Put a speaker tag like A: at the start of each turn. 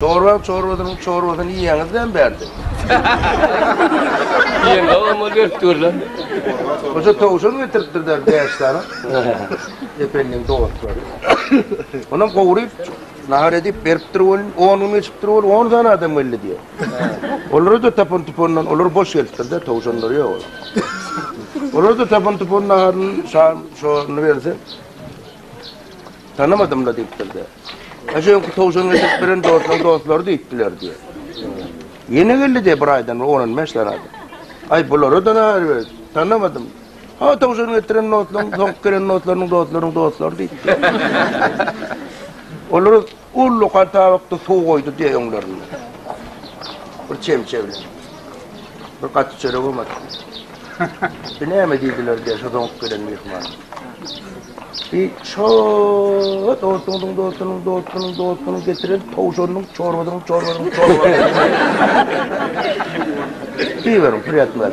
A: Çorbadan yiyenizden berdi.
B: Yiyen ama dörttür lan.
A: Oşa tavuşun getirttirdiler dersleri. Efendim doğutlar. Ondan kovuruyup, nahar edip, berip durul, 10'unu içip durul, 10 tane adam öyle diyor. Onları da tapın tupundan, onları boş gelittirdi, tavuşanları yok. Onları da tapın tupundan naharın şunu verse, tanımadım da deyiptirdi. Aşağıya tavuşanı getirip birin doğutları deyiptiler diyor. Yeni geldi diye bir aydan, onun 5 tane adam. Ay bunları da nahar verdi, tanımadım. Ha tavuşanı getiren notlarını, tok gelen doğutları deyipti. Onları ullu katavakta soğuk koydu diye onlarını. Bir çemçevle. Bir katı çörek olmadı. Bir neyme deydiler diye soğuk gelen mihman. Bir şoot doğuttunun getiren tavuşanın çorbadan. Diyiverim, priyatlar.